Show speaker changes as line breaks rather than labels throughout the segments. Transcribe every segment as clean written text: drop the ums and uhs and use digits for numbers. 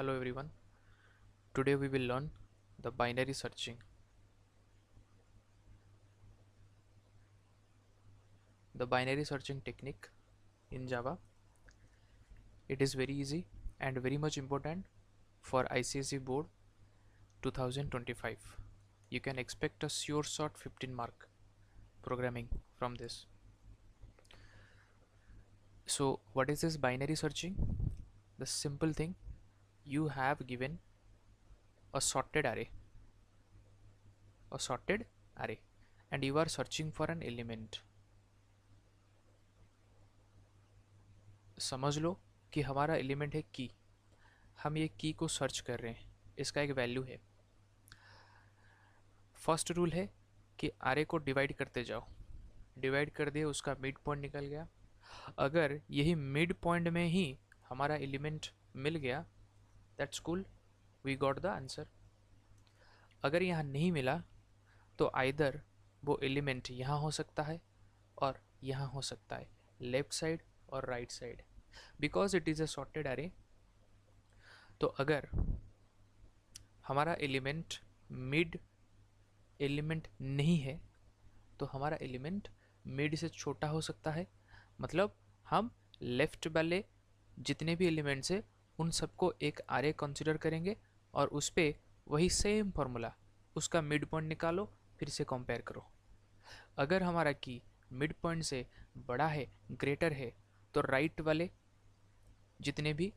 Hello everyone. Today we will learn the binary searching. The binary searching technique in Java. It is very easy and very much important for ICSE board 2025. You can expect a sure shot 15 mark programming from this. So what is this binary searching? The simple thing, you have given a sorted array and you are searching for an element. समझ लो कि हमारा element है की, हम ये की को search कर रहे हैं, इसका एक वैल्यू है। फर्स्ट रूल है कि आरे को डिवाइड करते जाओ, डिवाइड कर दिए, उसका मिड पॉइंट निकल गया। अगर यही मिड पॉइंट में ही हमारा एलिमेंट मिल गया, that's cool, we got the answer. अगर यहाँ नहीं मिला तो आइदर वो एलिमेंट यहाँ हो सकता है और यहाँ हो सकता है, लेफ्ट साइड और right side, because it is a sorted अरे। तो अगर हमारा एलिमेंट मिड एलिमेंट नहीं है तो हमारा एलिमेंट मिड से छोटा हो सकता है, मतलब हम लेफ्ट वाले जितने भी एलिमेंट्स है उन सबको एक आरे कंसिडर करेंगे और उस पर वही सेम फॉर्मूला, उसका मिड पॉइंट निकालो, फिर से कंपेयर करो। अगर हमारा की मिड पॉइंट से बड़ा है, ग्रेटर है, तो राइट वाले जितने भी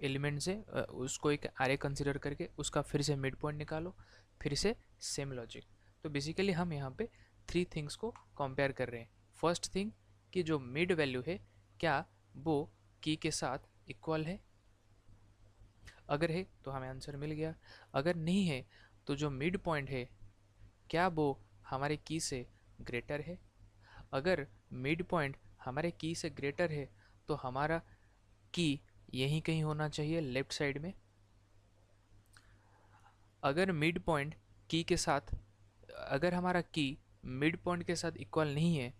एलिमेंट्स है उसको एक आरे कंसिडर करके उसका फिर से मिड पॉइंट निकालो, फिर से सेम लॉजिक। तो बेसिकली हम यहाँ पे थ्री थिंग्स को कंपेयर कर रहे हैं। फर्स्ट थिंग कि जो मिड वैल्यू है क्या वो की के साथ इक्वल है, अगर है तो हमें आंसर मिल गया। अगर नहीं है तो जो मिड पॉइंट है क्या वो हमारे की से ग्रेटर है, अगर मिड पॉइंट हमारे की से ग्रेटर है तो हमारा की यहीं कहीं होना चाहिए लेफ्ट साइड में। अगर मिड पॉइंट की के साथ, अगर हमारा की मिड पॉइंट के साथ इक्वल नहीं है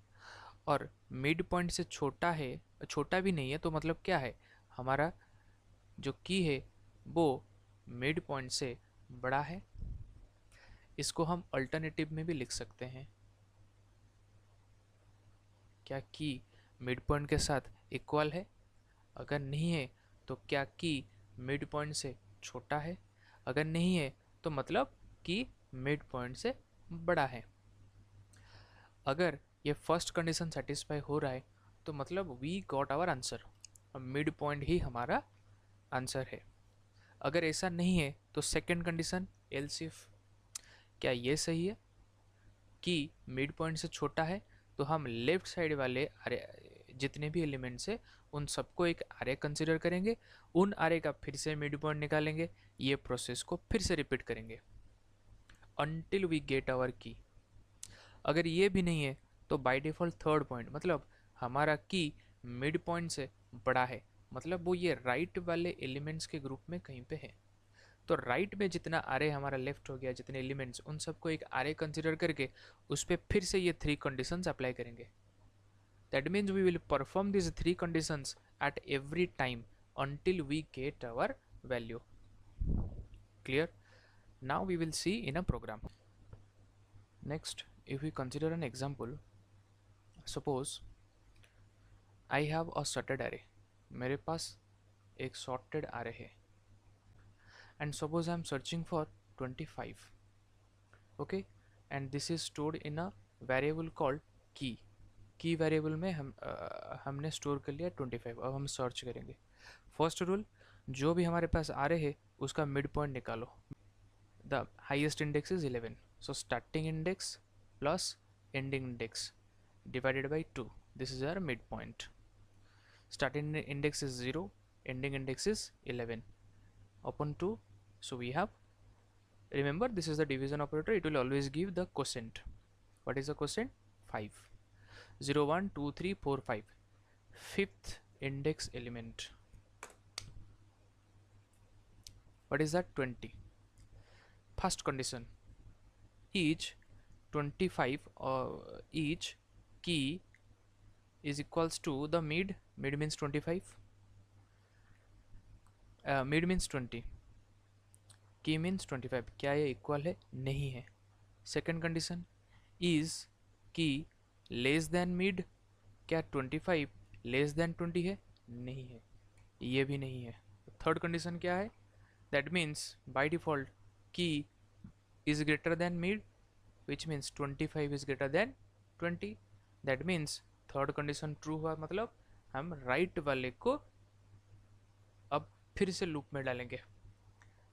और मिड पॉइंट से छोटा है, छोटा भी नहीं है, तो मतलब क्या है, हमारा जो की है वो मिड पॉइंट से बड़ा है। इसको हम अल्टरनेटिव में भी लिख सकते हैं, क्या की मिड पॉइंट के साथ इक्वल है, अगर नहीं है तो क्या की मिड पॉइंट से छोटा है, अगर नहीं है तो मतलब कि मिड पॉइंट से बड़ा है। अगर ये फर्स्ट कंडीशन सेटिस्फाई हो रहा है तो मतलब we got our answer, mid point ही हमारा आंसर है। अगर ऐसा नहीं है तो सेकंड कंडीशन एल्स इफ, क्या ये सही है कि मिड पॉइंट से छोटा है, तो हम लेफ्ट साइड वाले अरे जितने भी एलिमेंट्स है उन सबको एक अरे कंसिडर करेंगे, उन अरे का फिर से मिड पॉइंट निकालेंगे, ये प्रोसेस को फिर से रिपीट करेंगे अनटिल वी गेट आवर की। अगर ये भी नहीं है तो बाय डिफ़ॉल्ट थर्ड पॉइंट, मतलब हमारा की मिड पॉइंट से बड़ा है, मतलब वो ये राइट वाले एलिमेंट्स के ग्रुप में कहीं पे है। तो राइट में जितना आरे हमारा लेफ्ट हो गया, जितने एलिमेंट्स, उन सबको एक आरे कंसिडर करके उस पर फिर से ये थ्री कंडीशंस अप्लाई करेंगे। That means we will perform this three conditions at every time until we get our value. Clear? Now we will see in a program. Next, if we consider an example, suppose I have a sorted array. मेरे पास एक sorted array है and suppose I am searching for 25. Okay, and this is stored in a variable called key. की variable में हमने store कर लिया 25। अब हम सर्च करेंगे। फर्स्ट रूल, जो भी हमारे पास आ रहे हैं उसका मिड पॉइंट निकालो। The highest index is 11, so starting index plus ending index divided by 2, this is our midpoint. Starting index is 0, ending index is 11 upon 2, so we have, remember this is the division operator, it will always give the quotient. What is the quotient? 5. 0 1 2 3 4 5, fifth index element. What is that? 20. First condition, each 25 or each key is equals to the mid means 25, mid means 20, की means 25, क्या ये equal है? नहीं है। Second condition, is key less than mid, क्या 25 less then 20 है? नहीं है, ये भी नहीं है। थर्ड कंडीशन क्या है? That means by default key is greater than mid, which means 25 is greater then 20। That means third condition true हुआ, मतलब हम राइट वाले को अब फिर से लूप में डालेंगे।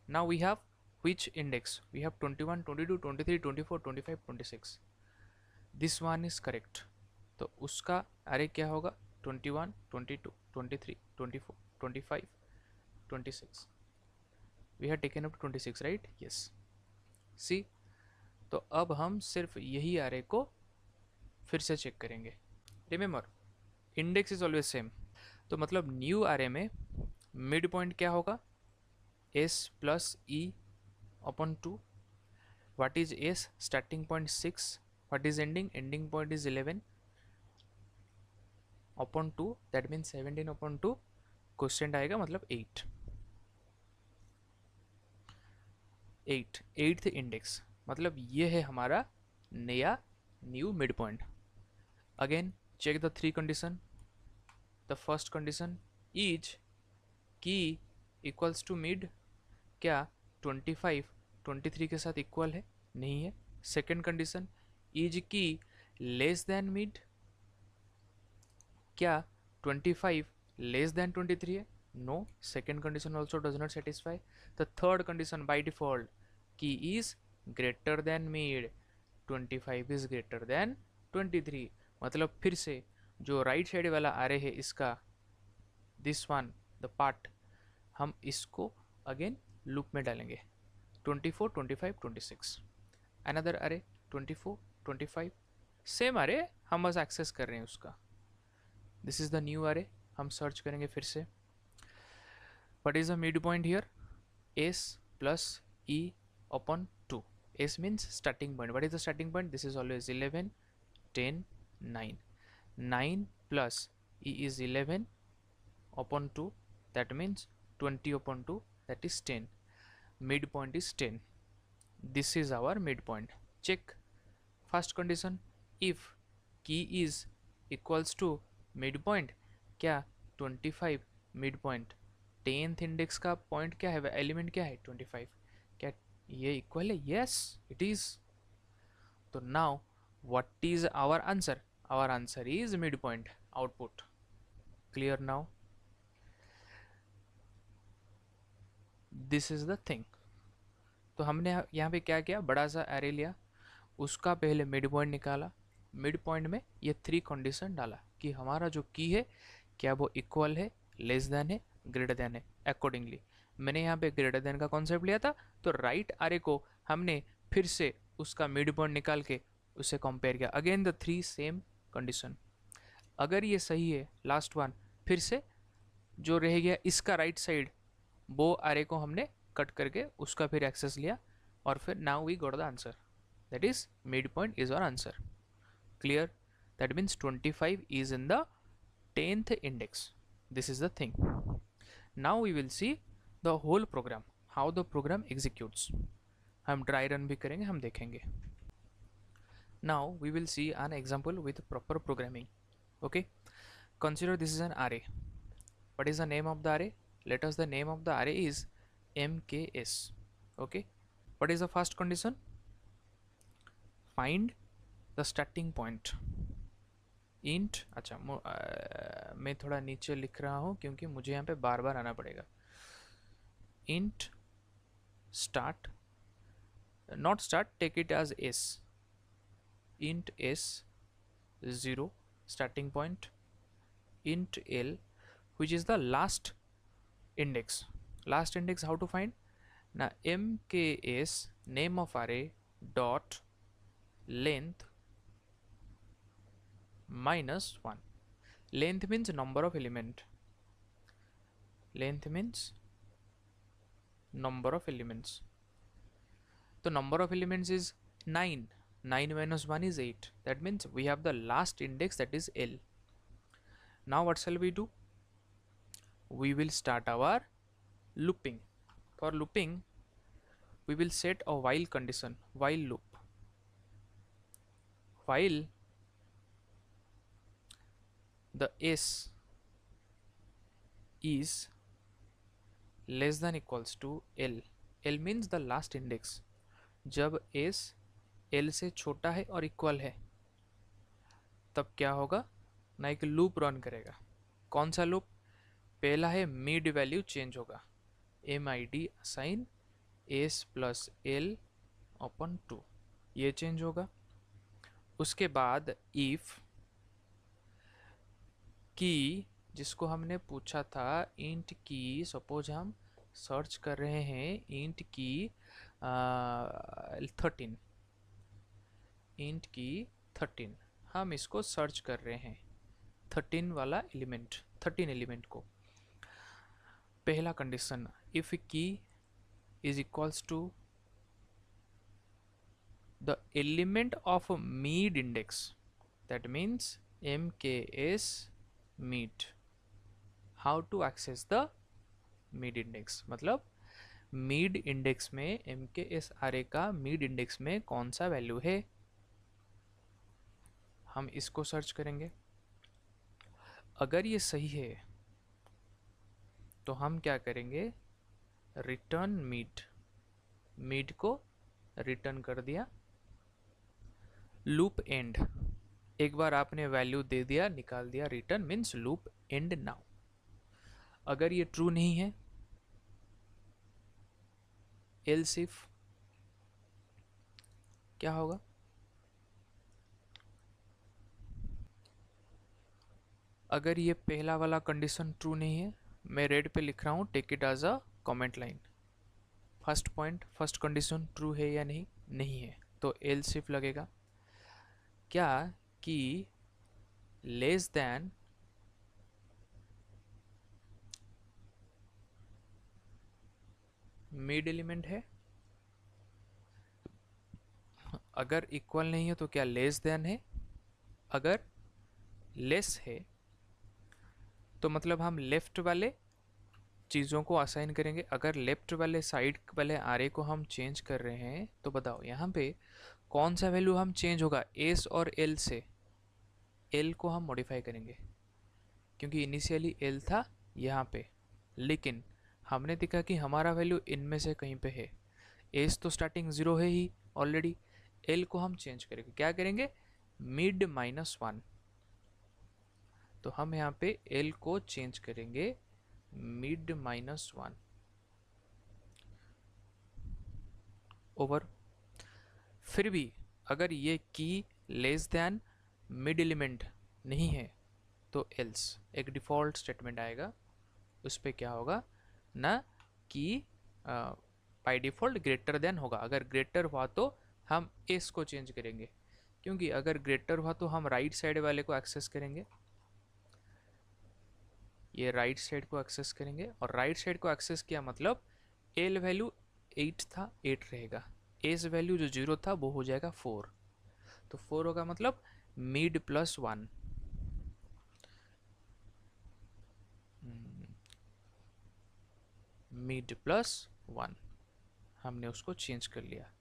Now we have which index? We have 21, 22, 23, 24, 25, 26. This one is correct. तो उसका अरे क्या होगा? 21, 22, 23, 24, 25, 26। We have taken up 26, right? Yes. See, तो अब हम सिर्फ यही अरे को फिर से चेक करेंगे। Remember, index is always same. तो मतलब न्यू अरे में मिड पॉइंट क्या होगा? s plus E upon 2. What is s? Starting point 6. What is ending? Ending point is 11 upon 2. That means 17 upon 2. Question आएगा मतलब 8। 8th इंडेक्स, मतलब ये है हमारा नया new mid point. Again check the three condition. The first condition, is key equals to mid, क्या 25 23 के साथ इक्वल है? नहीं है। Second condition, is key less than mid, क्या 25 लेस देन 23 है? No, second condition also does not satisfy. The third condition by default key is greater than mid, 25 is greater than 23। मतलब फिर से जो राइट साइड वाला आ रहे है इसका, दिस वन द पार्ट, हम इसको अगेन लूप में डालेंगे। 24, 25, 26। अनदर अरे 24, 25, सेम अरे हम बस एक्सेस कर रहे हैं उसका। दिस इज द न्यू अरे, हम सर्च करेंगे फिर से। What is the mid point here? s plus e upon 2। s means starting point. What is the starting point? This is always 11, 10, 9. 9 plus e is 11 upon 2, that means 20 upon 2, that is 10. Midpoint is 10. This is our midpoint. Check first condition, if key is equals to midpoint, क्या 25 midpoint, 10th index का point क्या है, element क्या है? 25। क्या ये equal है? Yes it is. तो now what is our answer? Our answer is mid point output. Clear now? This is the thing. तो हमने यहाँ पे क्या किया? बड़ा सा एरे लिया, उसका पहले मिड पॉइंट निकाला, मिड पॉइंट में ये थ्री कंडीशन डाला कि हमारा जो की है क्या वो इक्वल है, लेस देन है, ग्रेटर देन है। अकॉर्डिंगली मैंने यहाँ पे ग्रेटर देन का कॉन्सेप्ट लिया था, तो राइट आरे को हमने फिर से उसका मिड पॉइंट निकाल के उससे कंपेयर किया। Again the three same condition. अगर ये सही है, लास्ट वन, फिर से जो रह गया इसका राइट साइड, वो आरे को हमने कट करके उसका फिर एक्सेस लिया, और फिर now we got the answer, that is midpoint is our answer. Clear? That means 25 is in the 10th index. This is the thing. Now we will see the whole program, how the program executes. हम dry run भी करेंगे, हम देखेंगे। Now we will see an example with proper programming. Okay, consider this is an array. What is the name of the array? Let us the name of the array is mks. Okay, what is the first condition? Find the starting point. int, अच्छा मैं थोड़ा नीचे लिख रहा हूँ क्योंकि मुझे यहाँ पे बार बार आना पड़ेगा। int start, not start, take it as s. int s 0 starting point. int l, which is the last index. Last index, how to find? Now mks name of array dot length minus 1. Length means number of element. Length means number of elements. The number of elements is 9. 9 minus 1 is 8. That means we have the last index, that is L. Now what shall we do? We will start our looping. For looping, we will set a while condition, while loop. While the s is less than equals to l, l means the last index, जब s l से छोटा है और equal है तब क्या होगा ना, एक लूप रन करेगा। कौन सा लूप? पहला है मिड वैल्यू चेंज होगा, M I D assign S plus L upon two, ये चेंज होगा। उसके बाद इफ की, जिसको हमने पूछा था इंट की, सपोज हम सर्च कर रहे हैं इंट की 13, इंट की 13 हम इसको सर्च कर रहे हैं, 13 वाला एलिमेंट, 13 एलिमेंट को। पहला condition, if key is equals to the element of mid index, that means MKS mid, how to access the mid index, मतलब मिड इंडेक्स में MKS array का मिड इंडेक्स में कौन सा वैल्यू है, हम इसको सर्च करेंगे। अगर ये सही है तो हम क्या करेंगे, रिटर्न मिड, मिड को रिटर्न कर दिया। लूप एंड, एक बार आपने वैल्यू दे दिया, निकाल दिया, return means loop and now. अगर ये ट्रू नहीं है, एल्स इफ क्या होगा, अगर ये पहला वाला कंडीशन ट्रू नहीं है, मैं रेड पे लिख रहा हूँ, take it as a comment line. First point, first condition true है या नहीं, नहीं है, तो एल्स इफ लगेगा। क्या कि लेस देन मिड एलिमेंट है, अगर इक्वल नहीं है तो क्या लेस देन है, अगर लेस है तो मतलब हम लेफ्ट वाले चीज़ों को असाइन करेंगे। अगर लेफ्ट वाले साइड वाले आरे को हम चेंज कर रहे हैं तो बताओ यहाँ पे कौन सा वैल्यू हम चेंज होगा, एस और एल से एल को हम मॉडिफाई करेंगे, क्योंकि इनिशियली एल था यहाँ पे, लेकिन हमने देखा कि हमारा वैल्यू इनमें से कहीं पे है। एस तो स्टार्टिंग ज़ीरो है ही ऑलरेडी, एल को हम चेंज करेंगे, क्या करेंगे, मिड -1, तो हम यहाँ पे एल को चेंज करेंगे मिड -1 ओवर। फिर भी अगर ये की लेस देन मिड एलिमेंट नहीं है तो एल्स, एक डिफ़ॉल्ट स्टेटमेंट आएगा, उस पर क्या होगा ना कि बाय डिफ़ॉल्ट ग्रेटर देन होगा। अगर ग्रेटर हुआ तो हम एस को चेंज करेंगे, क्योंकि अगर ग्रेटर हुआ तो हम राइट साइड वाले को एक्सेस करेंगे, ये राइट साइड को एक्सेस करेंगे, और राइट साइड को एक्सेस किया मतलब एल वैल्यू 8 था, 8 रहेगा, एस वैल्यू जो 0 था वो हो जाएगा 4, तो 4 होगा मतलब मिड +1, मिड +1 हमने उसको चेंज कर लिया।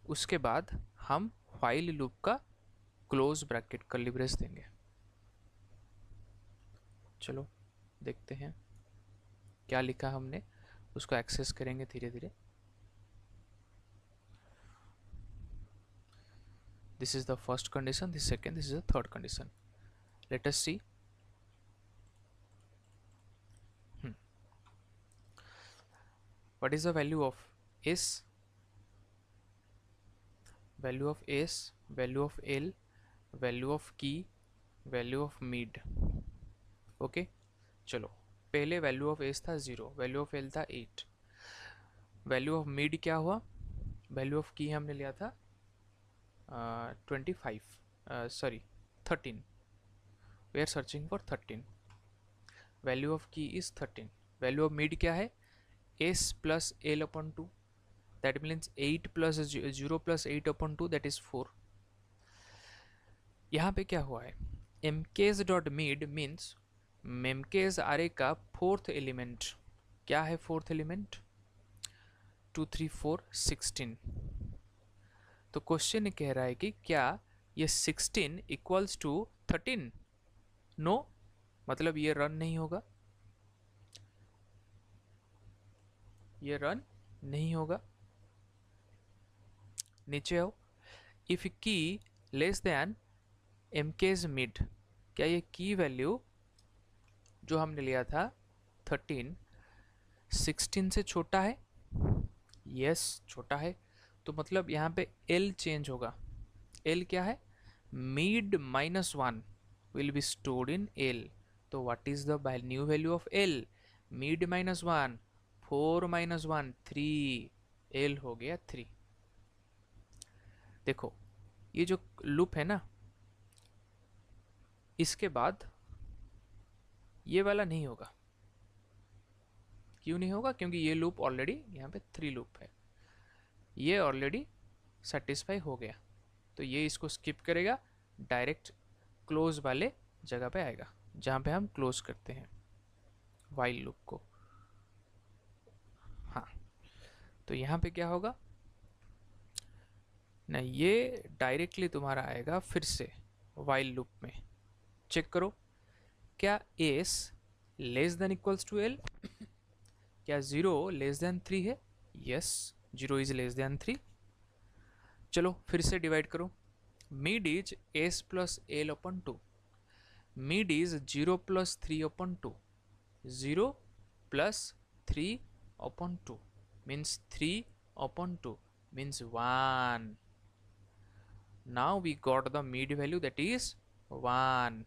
उसके बाद हम व्हाइल लूप का क्लोज ब्रैकेट कर्ली ब्रेस देंगे। चलो देखते हैं क्या लिखा हमने, उसको एक्सेस करेंगे धीरे धीरे। This is the first condition, this second, this is the third condition. Let us see. What is the value of s, value of s, value of l, value of key, value of mid, okay? चलो पहले value of S था 0, value of L था 8, value of mid क्या हुआ, value of की हमने लिया था 25, sorry 13, we are searching for 13, value of key is 13, value of mid क्या है, s plus L upon 2, that means 8 plus 0 plus 8 upon 2, that is 4। यहाँ पे क्या हुआ है, mks डॉट मिड मीन्स मेमकेज आरे का फोर्थ एलिमेंट क्या है? Fourth element 2 3 4 16। तो क्वेश्चन कह रहा है कि क्या ये 16 इक्वल्स टू 13? नो, मतलब ये रन नहीं होगा, ये रन नहीं होगा। नीचे आओ। इफ की लेस देन mk's मिड, क्या ये की वैल्यू जो हमने लिया था 13 16 से छोटा है? यस, छोटा है। तो मतलब यहाँ पे L चेंज होगा। L क्या है? Mid -1 will be stored in L। तो what is the new value of L? Mid -1, 4 -1 3, L हो गया 3। देखो ये जो लूप है ना, इसके बाद ये वाला नहीं होगा। क्यों नहीं होगा? क्योंकि ये लूप ऑलरेडी यहाँ पे 3 लूप है, ये ऑलरेडी सेटिस्फाई हो गया। तो ये इसको स्किप करेगा, डायरेक्ट क्लोज वाले जगह पे आएगा जहाँ पे हम क्लोज करते हैं वाइल लूप को। हाँ, तो यहाँ पे क्या होगा ना, ये डायरेक्टली तुम्हारा आएगा फिर से वाइल लूप में। चेक करो, क्या S less than equals to L? क्या 0 लेस देन 3 है? Yes, 0 is less than 3। चलो फिर से डिवाइड करो। Mid is S plus L upon 2, mid is 0 plus 3 upon 2, 0 plus 3 upon 2 means 3 upon 2 means 1. Now we got the mid value, that is 1.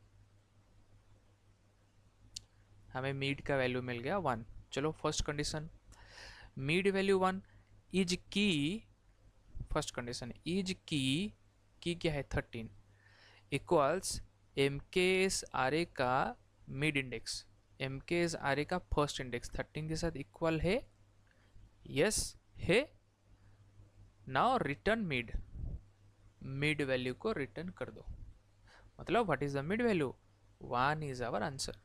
हमें mid का value मिल गया 1। चलो first condition, mid value 1 is की, first condition is की क्या है 13 equals M के S R A का मिड इंडेक्स, एम के एस आर ए का फर्स्ट इंडेक्स 13 के साथ इक्वल है। यस है। Now return mid, mid value को रिटर्न कर दो। मतलब what is the mid value? 1 is our answer.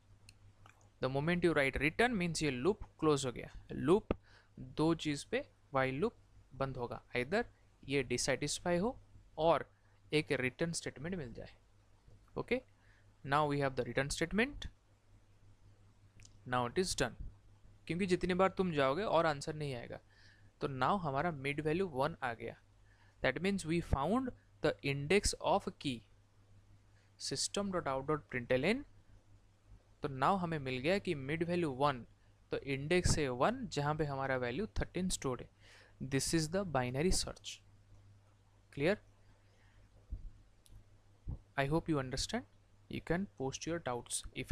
The moment you write return means ये लूप क्लोज हो गया। लूप दो चीज पे वाइल लूप बंद होगा, इधर ये डिसैटिस्फाई हो और एक रिटर्न स्टेटमेंट मिल जाए। Okay, now we have the return statement. Now it is done, क्योंकि जितनी बार तुम जाओगे और आंसर नहीं आएगा। तो नाउ हमारा मिड वैल्यू 1 आ गया। That means we found the index of key system.out.println। तो नाउ हमें मिल गया कि मिड वैल्यू 1, तो इंडेक्स है 1 जहां पे हमारा वैल्यू 13 स्टोर्ड है। This is the binary search. Clear? I hope you understand. You can post your doubts if